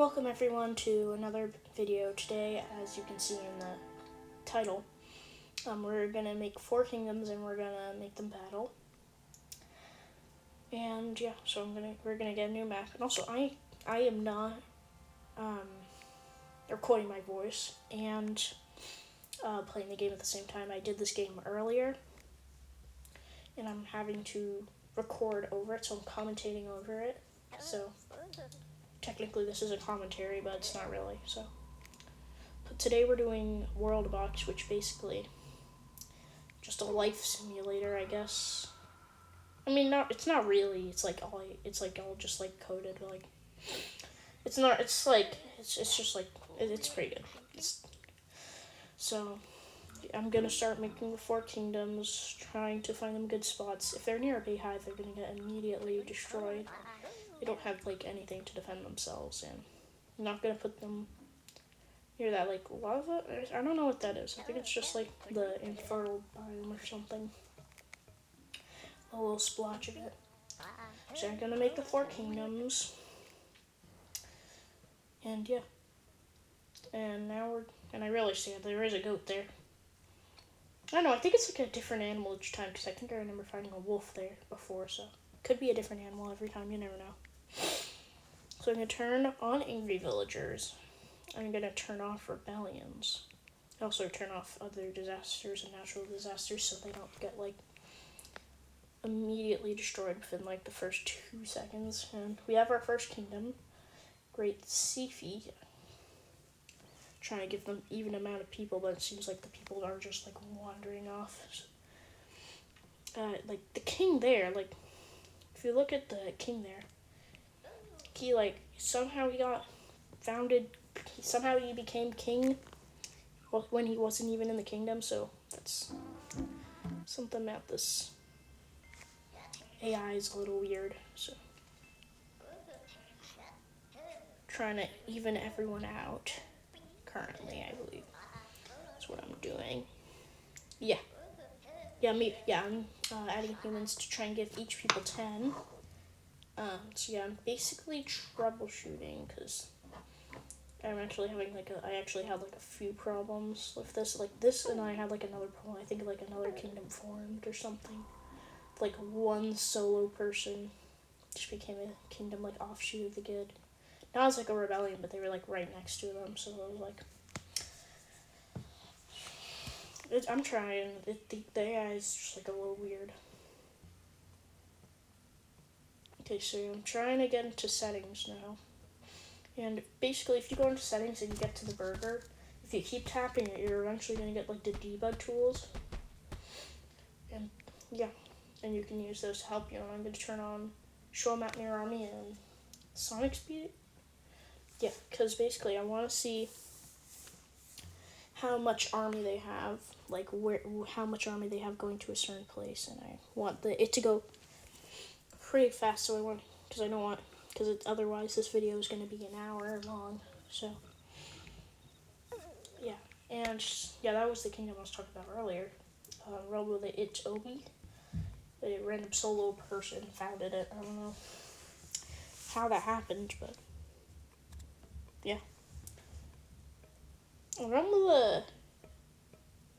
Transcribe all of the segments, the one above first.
Welcome everyone to another video today. As you can see in the title, we're gonna make 4 kingdoms and we're gonna make them battle. And yeah, so we're gonna get a new map. And also, I am not recording my voice and playing the game at the same time. I did this game earlier, and I'm having to record over it, so I'm commentating over it. So technically this is a commentary, but it's not really. So but today we're doing WorldBox, which basically just a life simulator, I guess. I mean, it's not really. It's all just like coded. Like it's not. It's just like it's pretty good. So I'm gonna start making the 4 kingdoms, trying to find them good spots. If they're near a beehive, they're gonna get immediately destroyed. They don't have anything to defend themselves, and I'm not gonna put them near that lava. I don't know what that is. I think it's just the infertile biome or something. A little splotch of it. So I'm gonna make the 4 kingdoms, and yeah. And now I really see it. There is a goat there. I don't know. I think it's a different animal each time, because I think I remember finding a wolf there before. So it could be a different animal every time. You never know. So I'm going to turn on angry villagers. I'm going to turn off rebellions. I also turn off other disasters and natural disasters so they don't get immediately destroyed within the first 2 seconds. And we have our first kingdom, Great Seafeed. Trying to give them even amount of people, but it seems like the people are just wandering off. The king there, if you look at the king there, he somehow he got founded. Somehow he became king when he wasn't even in the kingdom. So that's something about this AI is a little weird. So trying to even everyone out. Currently, I believe that's what I'm doing. I'm adding humans to try and give each people 10. So yeah, I'm basically troubleshooting because I'm actually having I actually had a few problems with this, and I had another problem. I think another kingdom formed or something. One solo person just became a kingdom offshoot of the guild. Now it's a rebellion, but they were right next to them, so it was I'm trying. The AI is just a little weird. Okay, so I'm trying to get into settings now. And basically, if you go into settings and you get to the burger, if you keep tapping it, you're eventually going to get the debug tools. And yeah, and you can use those to help you. And I'm going to turn on show map near army and sonic speed. Yeah, because basically I want to see how much army they have, how much army they have going to a certain place, and I want it to go pretty fast. So because otherwise this video is going to be an hour long. So yeah, and yeah, that was the kingdom I was talking about earlier. Realm of the Obi, a random solo person founded it. I don't know how that happened, but yeah. Realm of the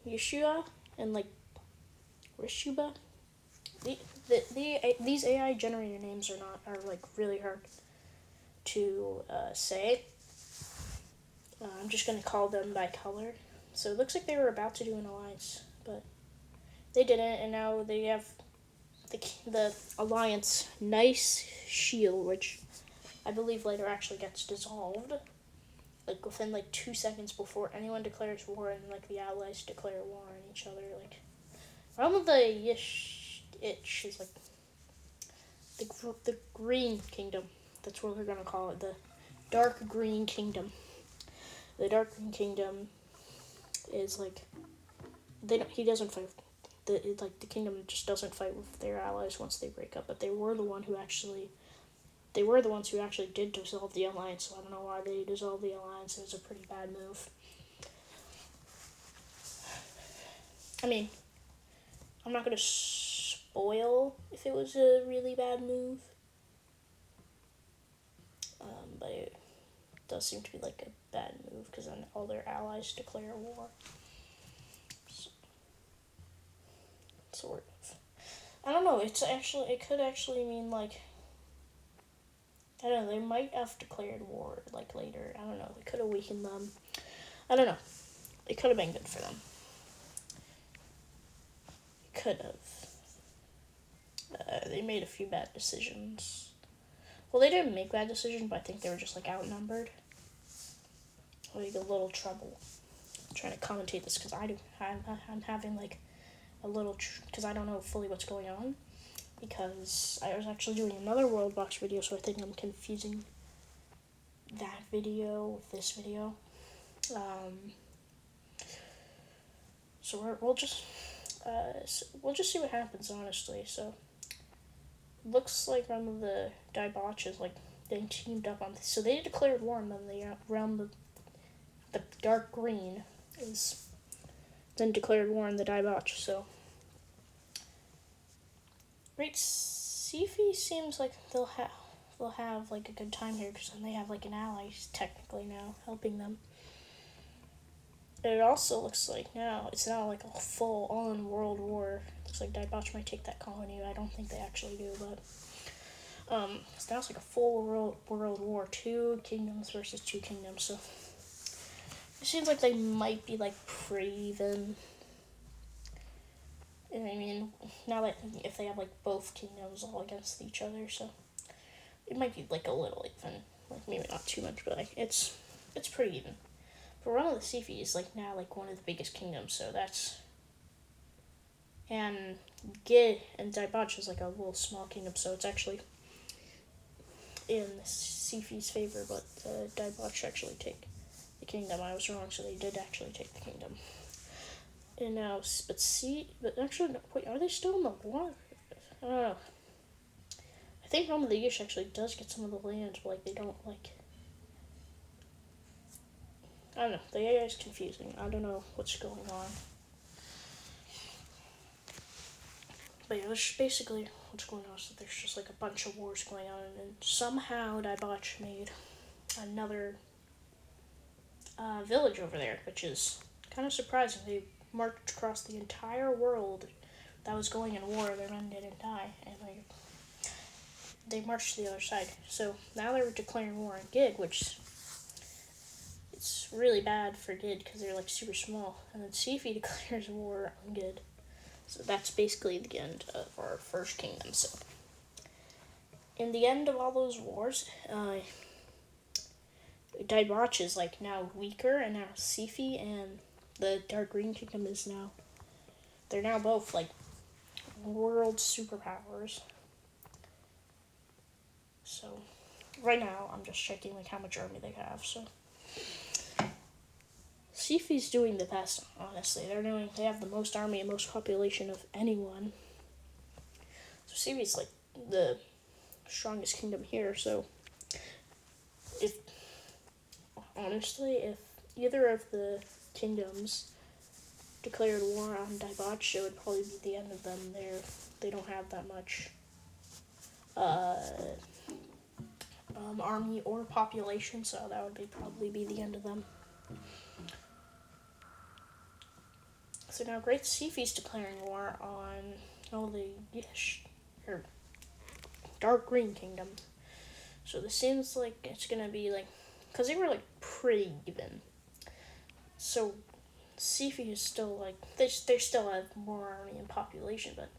Yeshua and Rishuba. These AI generator names are really hard to say. I'm just gonna call them by color. So it looks like they were about to do an alliance, but they didn't, and now they have the alliance Nice Shield, which I believe later actually gets dissolved. Within 2 seconds before anyone declares war, and the allies declare war on each other. Realm of the Yish Itch is the Green Kingdom. That's what we're gonna call it. The Dark Green Kingdom. The Dark Green Kingdom is he doesn't fight. The kingdom just doesn't fight with their allies once they break up. But they were the ones who actually did dissolve the alliance, so I don't know why they dissolved the alliance. It was a pretty bad move. I mean, I'm not going to spoil if it was a really bad move, but it does seem to be like a bad move, because then all their allies declare war. So, sort of. I don't know, it could actually mean, like, I don't know, they might have declared war, like, later. I don't know, they could have weakened them. I don't know. It could have been good for them. It could have. They made a few bad decisions. Well, they didn't make bad decisions, but I think they were just, like, outnumbered. Like, a little trouble trying to commentate this, because I'm having, like, a little, because I don't know fully what's going on, because I was actually doing another WorldBox video, so I think I'm confusing that video with this video. So we'll just see what happens, honestly. So looks like one of the Daibach is, like, they teamed up on this. So they declared war, and then the realm, the dark green is then declared war on the Daibach. So Great Sifi seems like they'll have like a good time here, because then they have, like, an ally technically now helping them. And it also looks like now it's not like a full-on world war. Looks like Daibach might take that colony. I don't think they actually do, but so now it's like a full world war, 2 kingdoms versus 2 kingdoms. So it seems like they might be, like, pretty even. And I mean, now that if they have, like, both kingdoms all against each other, so it might be, like, a little even, like, maybe not too much, but, like, it's pretty even. For one of the Sifi is, like, now, like, one of the biggest kingdoms, so that's, and Gid and Daibach is, like, a little small kingdom, so it's actually in the Sifi's favor, but Daibach actually take the kingdom. I was wrong, so they did actually take the kingdom. And now, but actually, no, wait, are they still in the war? I don't know. I think Rome of the Yish actually does get some of the lands, but, like, they don't, like, I don't know. The AI is confusing. I don't know what's going on. But yeah, that's basically what's going on. So there's just, like, a bunch of wars going on, and somehow Daibach made another village over there, which is kind of surprising. They marched across the entire world that was going in war. Their men didn't die, and they marched to the other side. So now they're declaring war on Gid, which it's really bad for Gid because they're, like, super small. And then Sifi declares war on Gid. So that's basically the end of our first kingdom. So in the end of all those wars, Daibach is, like, now weaker, and now Sifi and the Dark Green Kingdom is now, they're now both, like, world superpowers. So right now I'm just checking, like, how much army they have. So Sifi's doing the best, honestly. They have the most army and most population of anyone. So Sifi's, like, the strongest kingdom here. So if either of the kingdoms declared war on Daibach, it would probably be the end of them. They don't have that much army or population, so that would probably be the end of them. So now Great Sifi's declaring war on all the Dark Green Kingdom. So this seems like it's gonna be, like, because they were, like, pretty even. So Sifi is still, like, they still have more army and population, but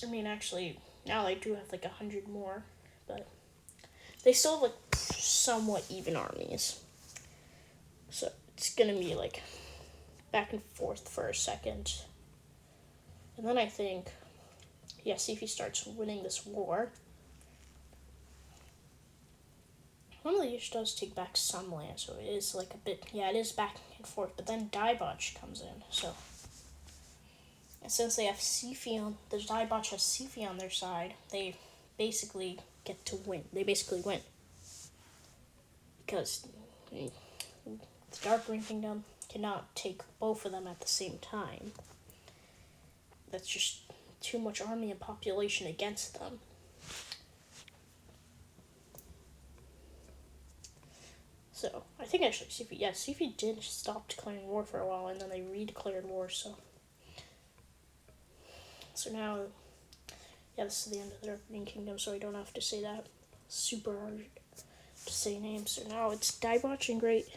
I mean, actually now they do have, like, 100 more, but they still have, like, somewhat even armies. So it's gonna be, like, back and forth for a second. And then I think, yeah, Sifi starts winning this war. One of the Yish does take back some land, so it is, like, a bit, yeah, it is back and forth. But then Daibach comes in, so. And since they have Sifi the Daibach has Sifi on their side, they basically get to win. They basically win. Because the Dark Green Kingdom cannot take both of them at the same time. That's just too much army and population against them. So I think actually Sifi did stop declaring war for a while, and then they re-declared war. So now, yeah, this is the end of their main kingdom, so I don't have to say that super hard to say names. So now it's Daibach and Great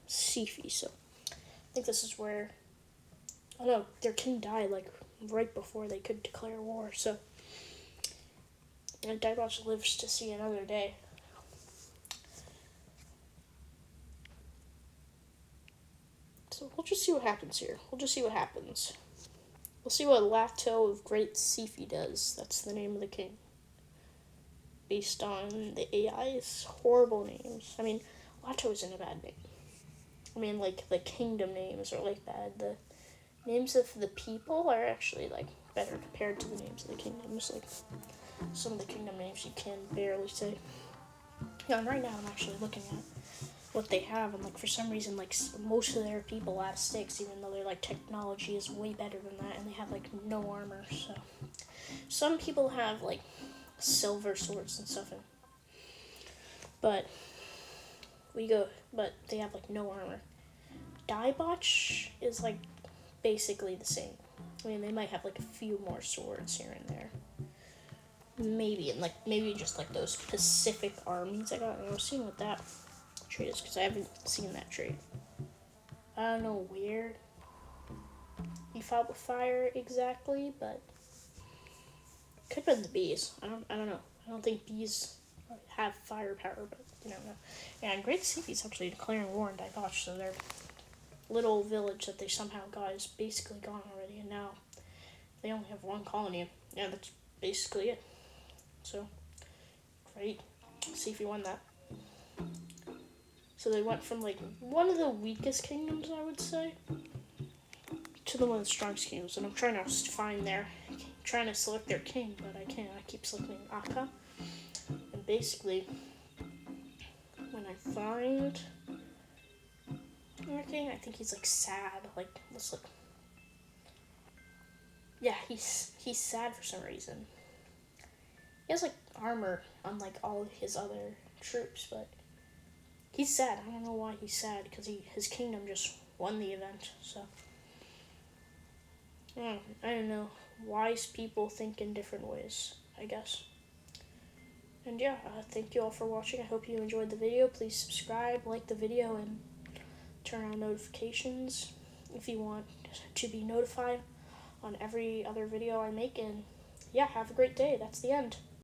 Sifi. So I think this is where, I don't know, their king died like right before they could declare war. So and Daibach lives to see another day. So we'll just see what happens here. We'll see what Lato of Great Sifi does. That's the name of the king. Based on the AI's horrible names. I mean, Lato isn't a bad name. I mean, like, the kingdom names are, like, bad. The names of the people are actually, like, better compared to the names of the kingdoms. Like, some of the kingdom names you can barely say. Yeah, and right now I'm actually looking at what they have, and like for some reason, like most of their people have sticks, even though their like technology is way better than that, and they have like no armor. So some people have like silver swords and stuff, but they have like no armor. Daibach is like basically the same. I mean, they might have like a few more swords here and there. Maybe just like those Pacific armies I got. I was seeing what that trait is because I haven't seen that trait. I don't know where he fought with fire exactly, but could have been the bees. I don't know. I don't think bees have firepower, but you don't know. Yeah, and Great Sifi's actually declaring war on Daibach, so their little village that they somehow got is basically gone already, and now they only have one colony. Yeah, that's basically it. So, Great Sifi won that. So they went from like one of the weakest kingdoms, I would say, to the one of the strongest kingdoms. And I'm trying to select their king, but I can't. I keep selecting Akka. And basically, when I find their king, I think he's like sad. Like, let's look. Yeah, he's sad for some reason. He has like armor, unlike all of his other troops, but he's sad. I don't know why he's sad, because his kingdom just won the event. So I don't know. Wise people think in different ways, I guess. And yeah, thank you all for watching. I hope you enjoyed the video. Please subscribe, like the video, and turn on notifications if you want to be notified on every other video I make. And yeah, have a great day. That's the end.